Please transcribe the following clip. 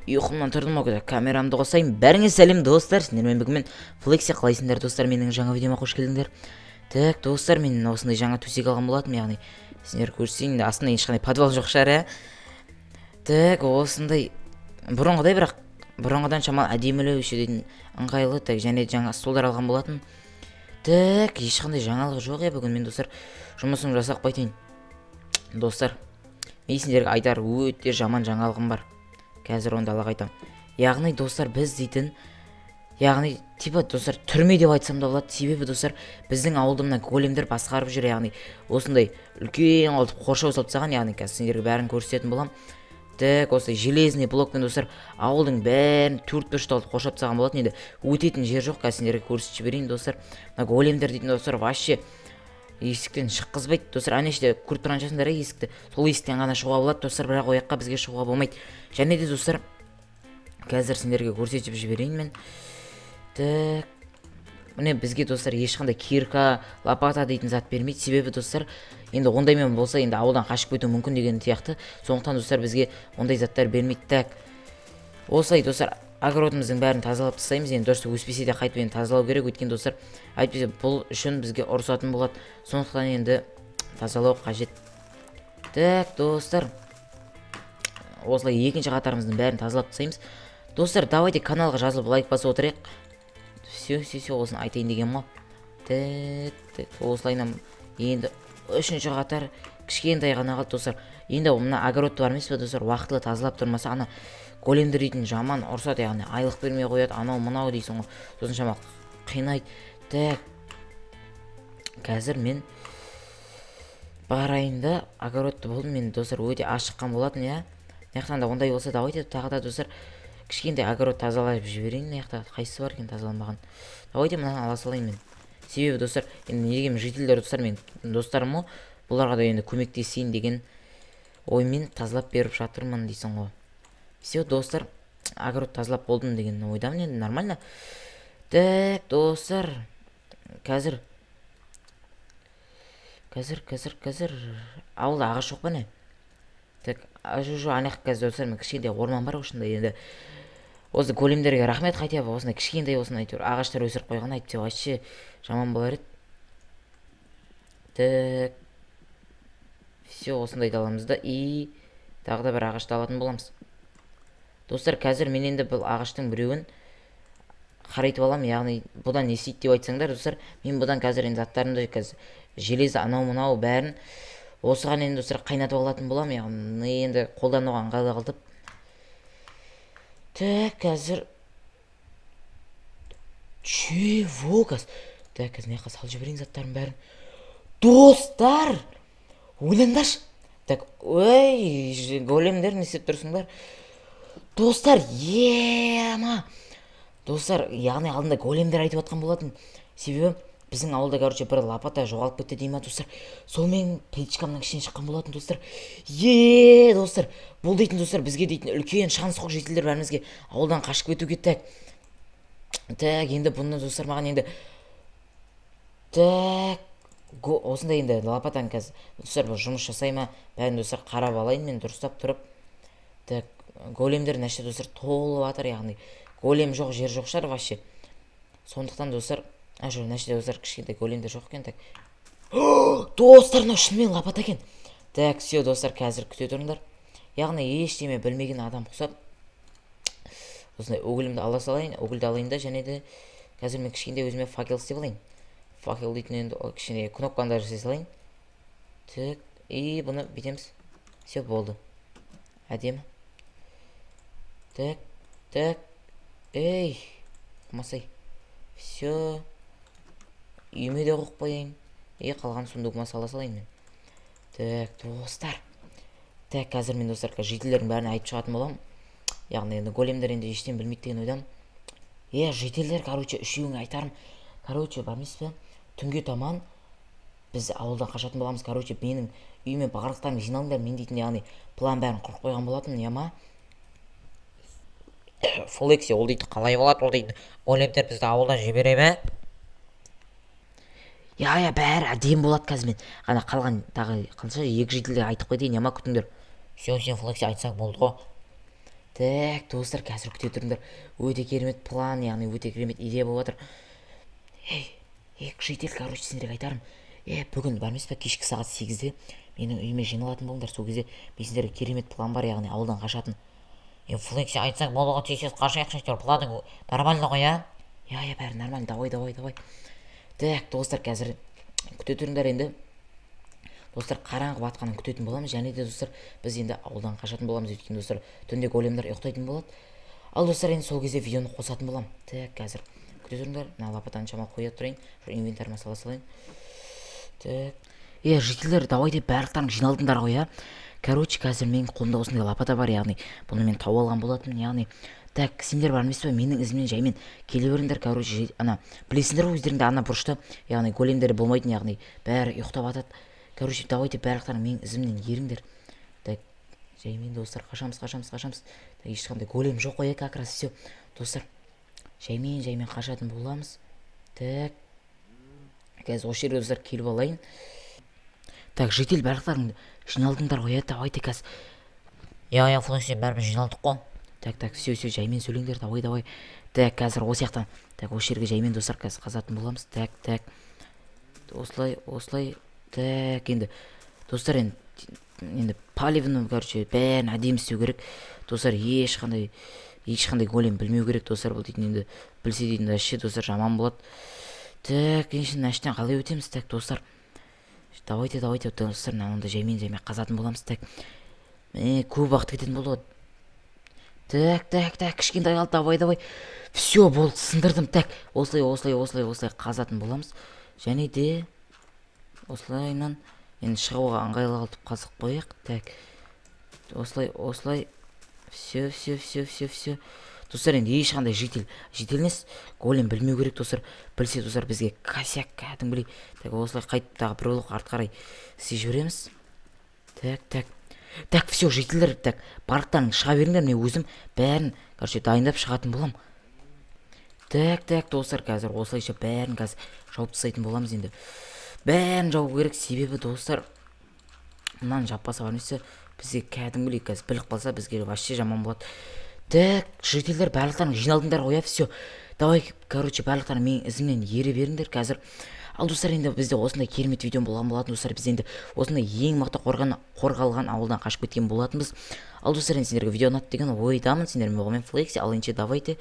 Ұйқымнан тұрдым ау, камерамды қосайын. Бәріңе сәлем достар, сендермен бүгін Флекси, қалайсыңдар достар? Менің жаңа видеома қош келдіңдер. Так, достар, мен осындай жаңа төсек алған болатым, яғни сендер көрсең, астында ешқандай подвал жоқ шығар, Так, осындай бұрынғыдай, бірақ бұрынғыдан шамалы әдемілеу дейтін ыңғайлы, так, және жаңа столдар алған болатын. Так, ешқандай жаңалық жоқ, бүгін мен достар жұмысын жасап қайтайын. Достар, мен сендерге айтар өте жаман жаңалығым бар. Қазір онда алға айтам. Яғни достар, біз дейтін, яғни типа достар түрме деп айтсам да болады. Себебі достар, біздің ауылдымнан големдер басқарып жүр, яғни осындай үлкен ауылды қоршау салып тастаған, яғни қазір сендерге бәрін көрсететін болам. Так, осындай железный блокпен достар ауылдың бәрін төрт-бұрышты қоршап тастаған болатын. Енді өтетін жер жоқ, қазір сендерге көрсетіп жіберейін достар. Мына големдер дейтін достар вообще есіктен шыққызбайды достар. Ана іште көріп тұрған жасындар есікті, сол есіктен ғана шығуға болады достар, бірақ ояққа бізге шығуға болмайды. Және де достар, қазір сендерге көрсетіп жіберейін мен. Так, міне бізге достар ешқандай кирка, лопата дейтін зат бермейді. Себебі достар, енді ондаймен болса, енді ауылдан қашып кету мүмкін деген сияқты. Сондықтан достар бізге ондай заттар бермейді. Так, осылай достар, огородымыздың бәрін тазалап тастаймыз. Енді дұрыс өспесе де қайтып енді тазалау керек, өйткені достар, әйтпесе бұл үшін бізге ұрысатын болады. Сондықтан енді тазалау қажет. Так, достар, осылай екінші қатарымыздың бәрін тазалап тастаймыз. Достар, давайте каналға жазылып лайк басып отырайық. Все, осыны айтайын деген ма. Так, осылайнан енді үшінші қатар кішкентай ғана қалды достар. Енді мына огородты бар емес пе достар, уақытылы тазалап тұрмаса, ана големдер дейтін жаман ұрсады, яғни айлық бермей қояды, анау мынау дейсің ғой. Сосын шамалы қинайды. Так, қазір мен барайын да огородты болдым. Мен достар өте ашыққан болатын, Яқтан да ондай болса давайте тағы да достар кішкентай огород тазалап жіберейін. Яқта қайсысы бар екен тазаланбаған. Давайте мынаны ала салайын мен. Себебі достар, енді неге мен жителдер достар, мен достарым ғой, бұларға да енді көмектесейін деген оймен тазалап беріп жатырмын дейсің ғой. Все, достар, огород тазалап болдым деген ойдамын, енді нормально. Так, достар, қазір ауылда ағаш жоқ па не? Так, анаяқ қазір достар, мен кішкентай орман бар осындай. Енді осы големдерге рахмет, қайтя осындай кішкентай осындай ағаштар өсіріп қойған, әйтпесе вообще жаман болар еді. Так, все, осындай аламыз да, и тағы да бір ағашты алатын боламыз. Достар, қазір мен енді бұл ағаштың біреуін қарайтып алам, яғни бұдан не істейді деп айтсаңдар, достар, мен бұдан қазір енді заттарымды қазір железі анау-мынау бәрін осыған енді достар қайнатып алатын болам, яғни енді қолдануға ыңғайлы қылдып. Так, қазір чего газ? Так, қазір мына жаққа салып жіберейін заттарын бәрін. Достар, ойлаңдаршы. Так, ой, големдер не істеп тұрсыңдар? Достар, ема. Достар, яғни алдында големдер айтып отқан болатын. Себебі біздің ауылда бір лопата жоғалып кетті дейма достар. Сол мен плитчкамнан кішкене шыққан болатын достар. Достар, бұл дейтін достар, бізге дейтін үлкен шанс қоқ жетілдер бәрімізге ауылдан қашып кету кетті. Так, енді бұны достар маған енді так, осындай енді лопатан қазір достар бұл жұмыс жасай ма, бәрін достар қарап алайын мен дұрыстап тұрып. Так, големдер нәрсе достар толып жатыр, яғни голем жоқ, жер жоқ шығар вообще. Сондықтан достар, нәрсе достар кішкентай големдер жоқ екен. Так, достар, мынау шынымен лопата екен. Так, все достар, қазір күте тұрыңдар. Яғни ештеме білмеген адам құсап осындай өгілімді ала салайын, өгілді алайын да, және де қазір мен кішкентай өзіме факел істеп алайын. Факел дейтін енді кішкене кнопканы жасай салайын. Так, и бұны бітеміз. Все, болды. Әдемі. Так, ей, қымасай. Все, үйме де қоқ қойайын. Қалған сундуғыма сала салайын мен. Так, достар. Так, қазір мен достар жителердің бәріне айтып шығатын болам. Яғни енді големдер енді ештен білмейді деген ойдам. Жителдер, үшеуіңе айтарым. Бармайсыз ба? Түнге таман біз ауылдан қашатын боламыз. Менің үйіме барлықтарың жиналыңдар, мен дейтін, яғни план бәрін құрып қойған болатын, яма. Флекси, ол дейді қалай болады, ол дейді големдер бізді ауылдан жібере ме? Бәрі әдем болады қазір. Мен ғана қалған тағы қанша екі жителге айтып қойдайын, яма күтіңдер. Все флекси айтсақ болды ғой. Так достар, қазір күте тұрыңдар. Өте керемет план, яғни өте керемет идея болып жатыр. Житель, короче, сендерге айтарым. Бүгін бармайсыз ба, кешкі сағат 8-де менің үйіме жиналатын болыңдар. Сол кезде мен сендерге керемет план бар, яғни ауылдан қашатын. Флекси айтсақ болуға тез қашайықшы, планың нормально ғой, я? Бәрі нормально, давай. Так достар, қазір күте тұрыңдар енді. Достар, қараңғы батқанын күтетін боламыз, және де достар, біз енді ауылдан қашатын боламыз, өйткені достар, түнде големдер ұйықтайтын болады. Ал достар, енді сол кезде видеоны қосатын болам. Так, қазір күте тұрыңдар. Мына лопатаны шамалы қоя тұрайын, инвентарыма сала салайын. Так. Жителдер, давай деп барлықтарың жиналдыңдар ғой, я? Короче, қазір менің қолымда осындай лопата бар, яғни бұны мен тауып алған болатынмын, яғни. Так, сендер бармайсыз ба, менің ізімнен жаймен келе беріңдер, короче, білесіңдер өздеріңді ана бұрышта, яғни големдер болмайтын, яғни бәрі ұйықтап атады. Короче, давайте барлықтарың менің ізімнен еріңдер. Так, жаймен достар, қашамыз. Так, ешқандай голем жоқ қой, как раз все. Достар, жаймен қашатын боламыз. Так, қазір осы жерге достар келіп алайын. Так, житель, барлықтарың жиналдыңдар ғой, давайте қазір. Флекси, бәріміз жиналдық қой. Так, все, жаймен сөйлеңдер, давай. Так, қазір осы яқтан. Так, осы жерге жаймен достар қазір қазатын боламыз. Так. Осылай. Так, енді достар, енді поливны, короче, бәрін әдемі істеу керек. Достар, ешқандай голем білмеу керек, достар, бұл дейтін енді білсе дейтін вообще достар жаман болады. Так, енді әштен қалай өтеміз? Так, достар, давайте достар, мынандай жаймен қазатын боламыз. Так, көп уақыт кететін болады. Так, кішкентай қалды, давай. Все, болды, сындырдым. Так, осылай қазатын боламыз. Және де осылайынан енді шығуға ыңғайлы қылып қазық қояйық. Так, осылай. Все. Достар, енді ешқандай жителнес голем білмеу керек, достар. Білсе, достар, бізге косяк кәдімгідей. Так, осылай қайтып тағы бір олық артқа қарай істей жібереміз. Так, все, жителдер, так, барлықтарың шыға беріңдер, мен өзім бәрін, короче, дайындап шығатын болам. Так, достар, қазір осылайша бәрін қазір жауып тастайтын боламыз енді. Бәрін жауып керек, себебі достар, мынаны жаппаса бармайсы, бізге кәдімгідей қазір біліп қалса, бізге вообще жаман болады. Так, жителдер, барлықтарың жиналдыңдар ғой, все. Давай, короче, барлықтарың менің ізімнен ере беріңдер қазір. Ал достар, енді бізде осындай керемет видео болған болатын, достар, біз енді осындай ең мықты қорғалған ауылдан қашып кеткен болатынбыз. Ал достар, енді сендерге видео ұнады деген ойдамын. Сендермен болғанмен Флекси, ал енді давайте